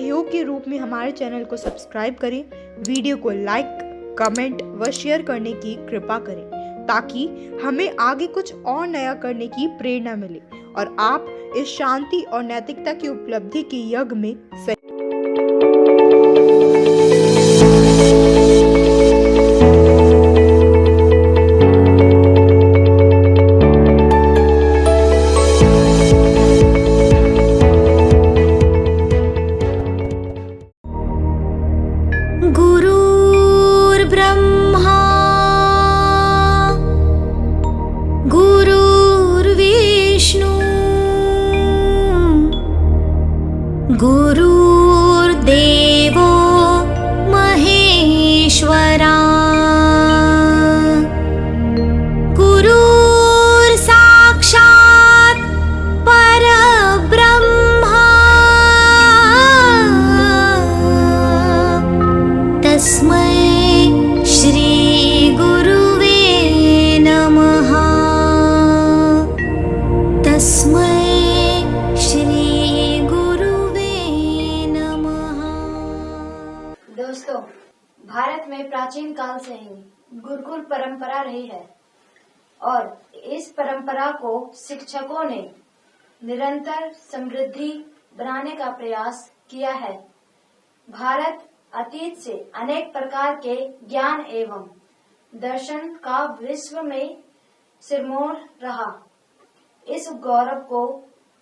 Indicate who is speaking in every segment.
Speaker 1: सहयोग के रूप में हमारे चैनल को सब्सक्राइब करें, वीडियो को लाइक, कमेंट व शेयर करने की कृपा करें ताकि हमें आगे कुछ और नया करने की प्रेरणा मिले और आप इस शांति और नैतिकता की उपलब्धि के यज्ञ में
Speaker 2: गुरुर्ब्रह्मा गुरुर्विष्णु गुरुर्देवो महेश्वरा गुरुर्साक्षात् परब्रह्मा तस्मै श्री गुरुवे नमः। तस्मै श्री गुरुवे नमः।
Speaker 3: दोस्तों, भारत में प्राचीन काल से ही गुरुकुल परंपरा रही है और इस परंपरा को शिक्षकों ने निरंतर समृद्धि बनाने का प्रयास किया है। भारत अतीत से अनेक प्रकार के ज्ञान एवं दर्शन का विश्व में सिरमौर रहा। इस गौरव को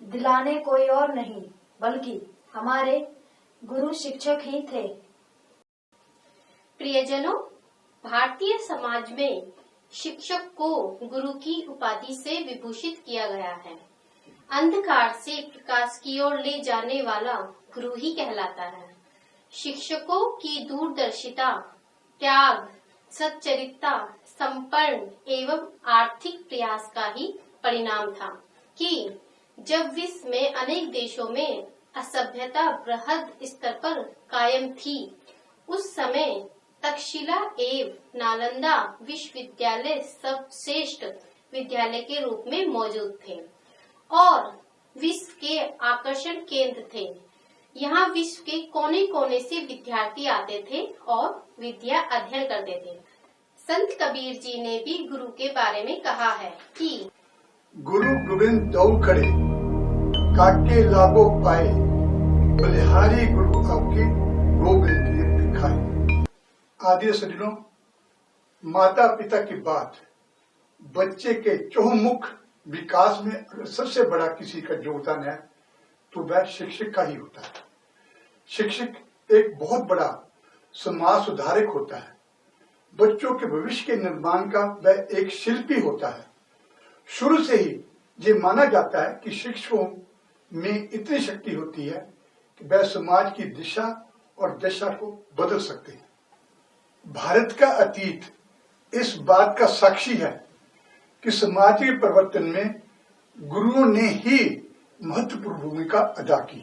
Speaker 3: दिलाने कोई और नहीं बल्कि हमारे गुरु शिक्षक ही थे।
Speaker 4: प्रियजनों, भारतीय समाज में शिक्षक को गुरु की उपाधि से विभूषित किया गया है। अंधकार से प्रकाश की ओर ले जाने वाला गुरु ही कहलाता है। शिक्षकों की दूरदर्शिता, त्याग, सच्चरित्रता, संपन्न एवं आर्थिक प्रयास का ही परिणाम था कि जब विश्व में अनेक देशों में असभ्यता बृहद स्तर पर कायम थी, उस समय तक्षशिला एवं नालंदा विश्वविद्यालय सर्वश्रेष्ठ विद्यालय के रूप में मौजूद थे और विश्व के आकर्षण केंद्र थे। यहाँ विश्व के कोने कोने से विद्यार्थी आते थे और विद्या अध्ययन करते थे। संत कबीर जी ने भी गुरु के बारे में कहा है कि
Speaker 5: गुरु गोविंद दौड़ खड़े काके लागो पाए, बलिहारी गुरु आपकी गोविंद की दिखाई। आदि सज्जनों, माता पिता की बात बच्चे के चहुमुख विकास में सबसे बड़ा किसी का योगदान है तो वह शिक्षक का ही होता है। शिक्षक एक बहुत बड़ा समाज सुधारक होता है। बच्चों के भविष्य के निर्माण का वह एक शिल्पी होता है। शुरू से ही ये माना जाता है कि शिक्षकों में इतनी शक्ति होती है कि वह समाज की दिशा और दशा को बदल सकते हैं। भारत का अतीत इस बात का साक्षी है कि समाज के परिवर्तन में गुरुओं ने ही महत्वपूर्ण भूमिका अदा की।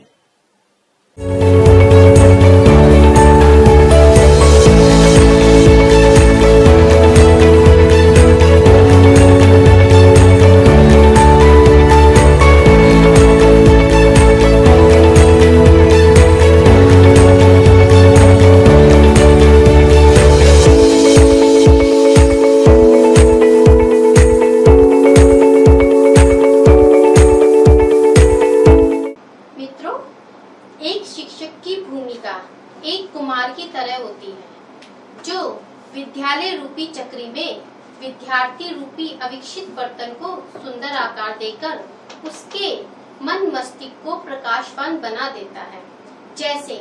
Speaker 4: एक कुमार की तरह होती है जो विद्यालय रूपी चक्री में विद्यार्थी रूपी अविकसित बर्तन को सुंदर आकार देकर उसके मन मस्तिष्क को प्रकाशवान बना देता है। जैसे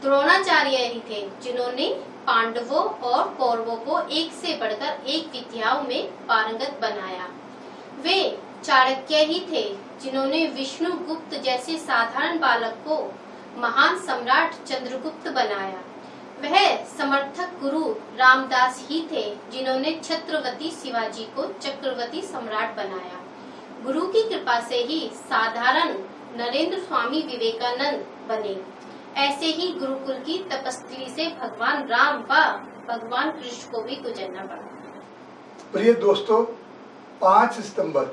Speaker 4: द्रोणाचार्य ही थे जिन्होंने पांडवों और कौरवों को एक से बढ़कर एक विद्याओं में पारंगत बनाया। वे चाणक्य ही थे जिन्होंने विष्णुगुप्त जैसे साधारण बालक को महान सम्राट चंद्रगुप्त बनाया। वह समर्थक गुरु रामदास ही थे जिन्होंने छत्रपति शिवाजी को चक्रवर्ती सम्राट बनाया। गुरु की कृपा से ही साधारण नरेंद्र स्वामी विवेकानंद बने। ऐसे ही गुरुकुल की तपस्वी से भगवान राम व भगवान कृष्ण को भी गुजरना पड़ा।
Speaker 5: प्रिय दोस्तों, 5 सितंबर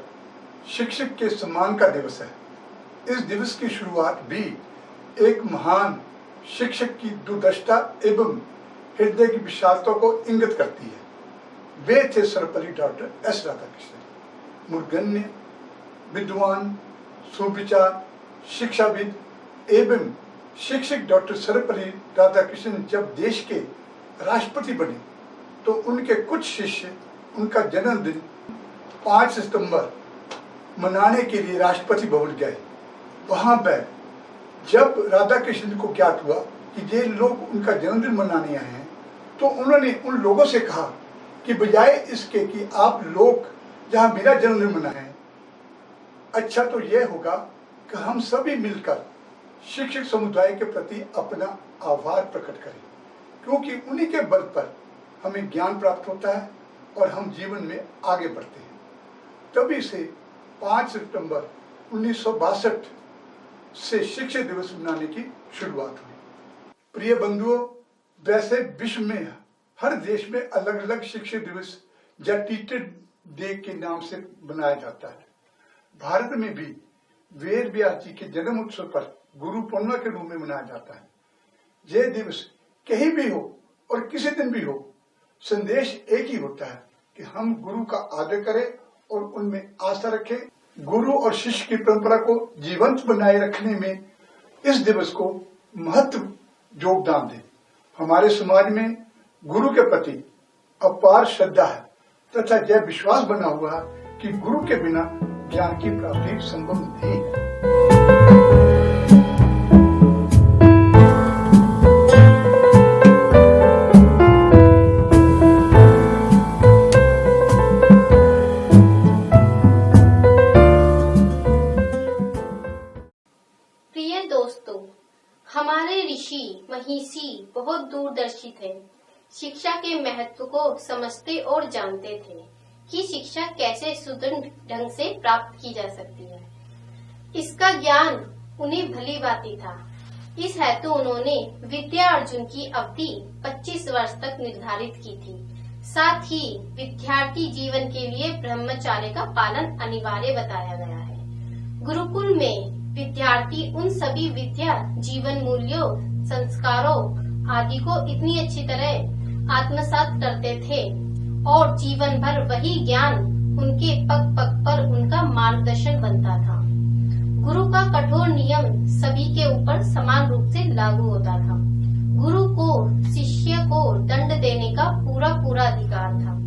Speaker 5: शिक्षक के सम्मान का दिवस है। इस दिवस की शुरुआत भी एक महान शिक्षक की दुर्दशा एवं हृदय की विशालता को इंगित करती है। वे थे सर्वपल्ली डॉक्टर एस राधाकृष्णन, मूर्धन्य, विद्वान, सुविचार, शिक्षाविद एवं शिक्षक डॉक्टर सर्वपल्ली राधाकृष्णन जब देश के राष्ट्रपति बने तो उनके कुछ शिष्य उनका जन्मदिन 5 सितंबर मनाने के लिए राष्ट्रपति भवन गए। वहां पर जब राधाकृष्णन को ज्ञात हुआ कि ये लोग उनका जन्मदिन मनाने आए हैं तो उन्होंने उन लोगों से कहा कि बजाय इसके कि आप लोग जहां मेरा जन्मदिन मनाएं, अच्छा तो यह होगा कि हम सभी मिलकर शिक्षक समुदाय के प्रति अपना आभार प्रकट करें, क्योंकि उन्हीं के बल पर हमें ज्ञान प्राप्त होता है और हम जीवन में आगे बढ़ते हैं। तभी से 5 सितंबर 1962 से शिक्षक दिवस मनाने की शुरुआत हुई। प्रिय बंधुओं, वैसे विश्व में हर देश में अलग अलग शिक्षक दिवस या टीचर डे के नाम से मनाया जाता है। भारत में भी वेद व्यास जी के जन्म उत्सव पर गुरु पूर्णिमा के रूप में मनाया जाता है। यह दिवस कहीं भी हो और किसी दिन भी हो, संदेश एक ही होता है कि हम गुरु का आदर करें और उनमें आस्था रखें। गुरु और शिष्य की परंपरा को जीवंत बनाए रखने में इस दिवस को महत्व योगदान दें। हमारे समाज में गुरु के प्रति अपार श्रद्धा है तथा यह विश्वास बना हुआ है कि गुरु के बिना ज्ञान की प्राप्ति संभव नहीं है।
Speaker 4: प्रिय दोस्तों, हमारे ऋषि महिषी बहुत दूरदर्शी थे। शिक्षा के महत्व को समझते और जानते थे कि शिक्षा कैसे सुदृढ़ ढंग से प्राप्त की जा सकती है। इसका ज्ञान उन्हें भली भांति था। इस हेतु उन्होंने विद्या अर्जुन की अवधि 25 वर्ष तक निर्धारित की थी। साथ ही विद्यार्थी जीवन के लिए ब्रह्मचर्य का पालन अनिवार्य बताया गया है। गुरुकुल में विद्यार्थी उन सभी विद्या, जीवन मूल्यों, संस्कारों आदि को इतनी अच्छी तरह आत्मसात करते थे और जीवन भर वही ज्ञान उनके पग पग पर उनका मार्गदर्शन बनता था। गुरु का कठोर नियम सभी के ऊपर समान रूप से लागू होता था। गुरु को शिष्य को दंड देने का पूरा अधिकार था।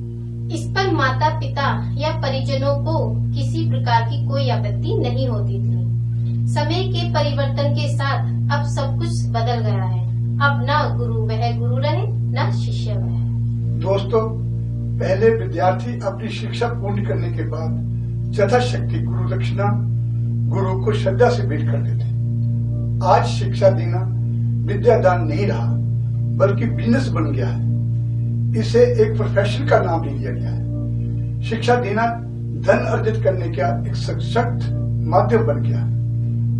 Speaker 4: इस पर माता पिता या परिजनों को किसी प्रकार की कोई आपत्ति नहीं होती थी। समय के परिवर्तन के साथ अब सब कुछ बदल गया है। अब ना गुरु वह गुरु रहे, ना शिष्य वह।
Speaker 5: दोस्तों, पहले विद्यार्थी अपनी शिक्षा पूर्ण करने के बाद यथाशक्ति गुरु दक्षिणा गुरु को श्रद्धा से भेंट करते थे। आज शिक्षा देना विद्यादान नहीं रहा, बल्कि बिजनेस बन गया है। इसे एक प्रोफेशन का नाम ले लिया गया है। शिक्षा देना धन अर्जित करने का एक सशक्त माध्यम बन गया है।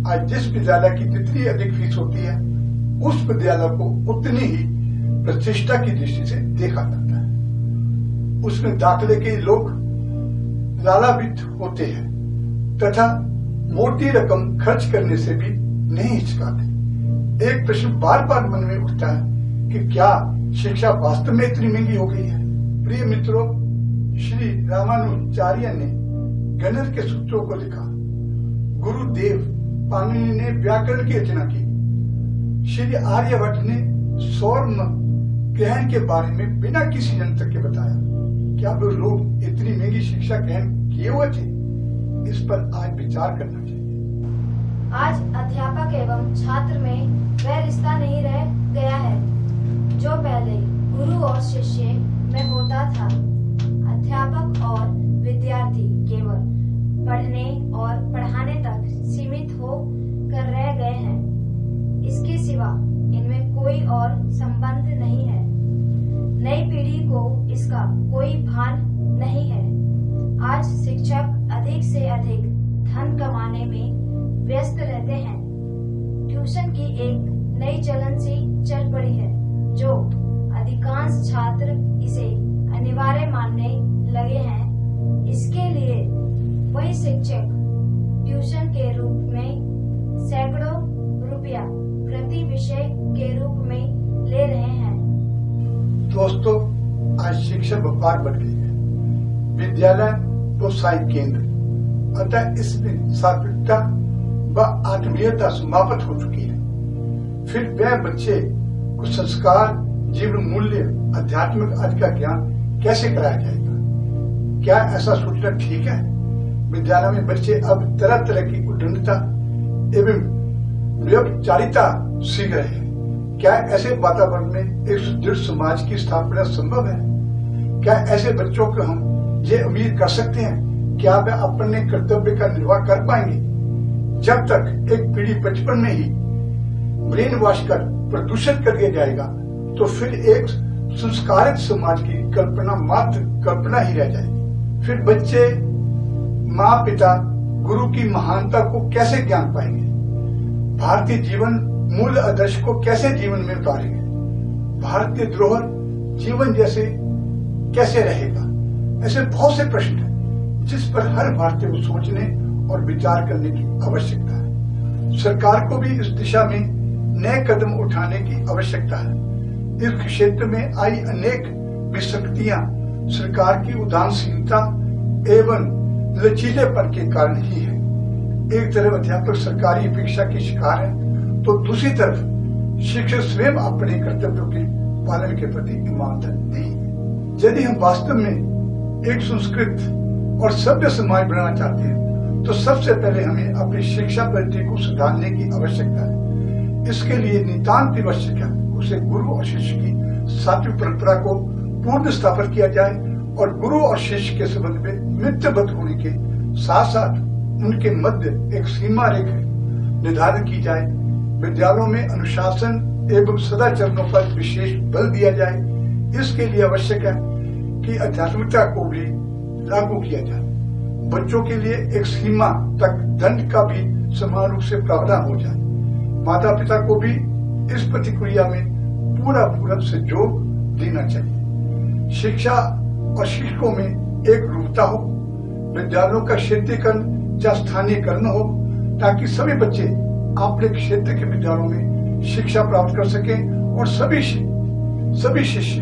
Speaker 5: आज जिस विद्यालय की जितनी अधिक फीस होती है, उस विद्यालय को उतनी ही प्रतिष्ठा की दृष्टि से देखा जाता है। उसमें दाखिले के लोग लालान्वित होते हैं तथा मोटी रकम खर्च करने से भी नहीं हिचकाते। एक प्रश्न बार बार मन में उठता है कि क्या शिक्षा वास्तव में इतनी महंगी हो गई है? प्रिय मित्रों, श्री रामानुजाचार्य ने गणित के सूत्रों को लिखा। गुरुदेव पाणिनि ने व्याकरण की रचना की। श्री आर्यभट्ट ने सौर ग्रहण के बारे में बिना किसी यंत्र के बताया। क्या वो लोग इतनी महंगी शिक्षा ग्रहण किए हुए थे? इस पर आज विचार करना चाहिए।
Speaker 3: आज अध्यापक एवं छात्र में वह रिश्ता नहीं रह गया है जो पहले गुरु और शिष्य में होता था। अध्यापक और विद्यार्थी केवल पढ़ने और पढ़ाने तक सीमित हो कर रह गए हैं। इसके सिवा इनमें कोई और संबंध नहीं है। नई पीढ़ी को इसका कोई भान नहीं है। आज शिक्षक अधिक से अधिक धन कमाने में व्यस्त रहते हैं। ट्यूशन की एक नई चलन सी चल पड़ी है, जो अधिकांश छात्र इसे अनिवार्य मानने लगे हैं। इसके लिए वही शिक्षक ट्यूशन के रूप में सैकड़ों रुपया प्रति विषय के रूप में ले रहे हैं।
Speaker 5: दोस्तों, आज शिक्षा व्यापार बढ़ गई है, विद्यालय व्यवसाय केंद्र, अतः इसमें सात्विकता व आत्मीयता समाप्त हो चुकी है। फिर वह बच्चे को संस्कार, जीवन मूल्य, आध्यात्मिक आदि का ज्ञान कैसे कराया जाएगा? क्या ऐसा सोचना ठीक है? विद्यालय में बच्चे अब तरह तरह की उद्दंडता एवं व्यभिचारिता सीख रहे हैं। क्या ऐसे वातावरण में एक सुदृढ़ समाज की स्थापना संभव है? क्या ऐसे बच्चों को हम ये उम्मीद कर सकते हैं क्या वे अपने कर्तव्य का निर्वाह कर पाएंगे? जब तक एक पीढ़ी बचपन में ही ब्रेन वॉश कर प्रदूषित कर दिया जाएगा तो फिर एक संस्कारित समाज की कल्पना मात्र कल्पना ही रह जाएगी। फिर बच्चे माँ पिता गुरु की महानता को कैसे ज्ञान पाएंगे? भारतीय जीवन मूल आदर्श को कैसे जीवन में उतारेंगे? भारतीय धरोहर जीवन जैसे कैसे रहेगा? ऐसे बहुत से प्रश्न हैं जिस पर हर भारतीय को सोचने और विचार करने की आवश्यकता है। सरकार को भी इस दिशा में नए कदम उठाने की आवश्यकता है। इस क्षेत्र में आई अनेक विसंगतियां सरकार की उदासीनता एवं लचीलेपन के कारण ही है। एक तरफ अध्यापक सरकारी अपेक्षा की शिकार है तो दूसरी तरफ शिक्षक स्वयं अपने कर्तव्यों के पालन के प्रति ईमानदार नहीं है। यदि हम वास्तव में एक संस्कृत और सभ्य समाज बनाना चाहते हैं तो सबसे पहले हमें अपनी शिक्षा पद्धति को सुधारने की आवश्यकता है। इसके लिए नितांत आवश्यक है उसे गुरु और शिष्य की सात्विक परंपरा को पूर्ण स्थापित किया जाए और गुरु और शिष्य के संबंध में मित्रवत होने के साथ साथ उनके मध्य एक सीमा रेखा निर्धारित की जाए। विद्यालयों में अनुशासन एवं सदाचरणों पर विशेष बल दिया जाए। इसके लिए आवश्यक है कि आध्यात्मिकता को भी लागू किया जाए। बच्चों के लिए एक सीमा तक दंड का भी समान रूप से प्रावधान हो जाए। माता पिता को भी इस प्रतिक्रिया में पूरा सहयोग देना चाहिए। शिक्षा और शिक्षकों में एक रूपता हो, विद्यालयों का क्षेत्रीकरण या स्थानीयकरण हो ताकि सभी बच्चे अपने क्षेत्र के विद्यालयों में शिक्षा प्राप्त कर सकें और सभी शिष्य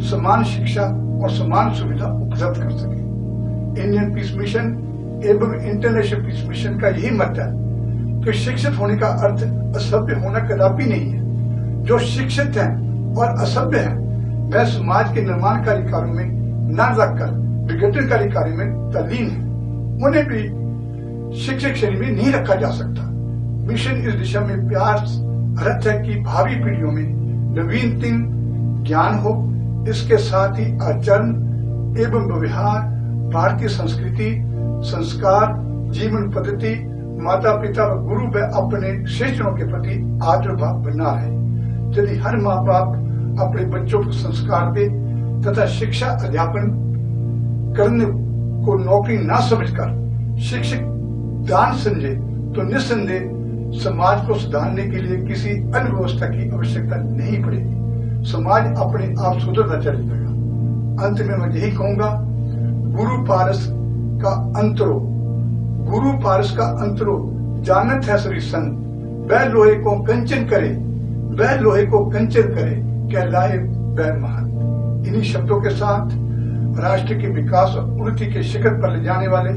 Speaker 5: समान शिक्षा और समान सुविधा उपलब्ध कर सकें। इंडियन पीस मिशन एवं इंटरनेशनल पीस मिशन का यही मत है कि शिक्षित होने का अर्थ असभ्य होना कदापि नहीं है। जो शिक्षित हैं और असभ्य हैं वह समाज के निर्माणकारी कार्यों में न लगकर विघटनकारी कार्य में तल्लीन है। उन्हें भी शिक्षक श्रेणी में नहीं रखा जा सकता। मिशन इस दिशा में प्रयास रत है कि भावी पीढ़ियों में नवीनतम ज्ञान हो, इसके साथ ही आचरण एवं व्यवहार, भारतीय संस्कृति, संस्कार, जीवन पद्धति, माता पिता व गुरु व अपने शिष्यों के प्रति आदर भाव बना है। यदि हर माँ बाप अपने बच्चों को संस्कार दे तथा शिक्षा अध्यापन करने को नौकरी न समझकर शिक्षक दान समझे तो निस्संदेह समाज को सुधारने के लिए किसी अन्य व्यवस्था की आवश्यकता नहीं पड़ेगी। समाज अपने आप सुधरता चलेगा। अंत में मैं यही कहूंगा, गुरु पारस का अंतरो जानत है सभी संत, वह लोहे को कंचन करे, कहलाए वह महान। इन्हीं शब्दों के साथ राष्ट्र के विकास और उन्नति के शिखर पर ले जाने वाले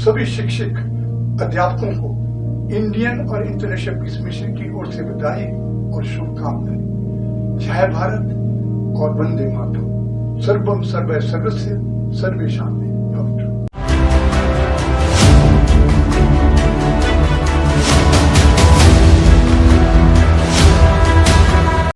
Speaker 5: सभी शिक्षक अध्यापकों को इंडियन और इंटरनेशनल पीस मिशन की ओर से बधाई और शुभकामनाएं। जय भारत और वंदे मातरम। सर्वम सर्वस्य सर्वेषां भवतु।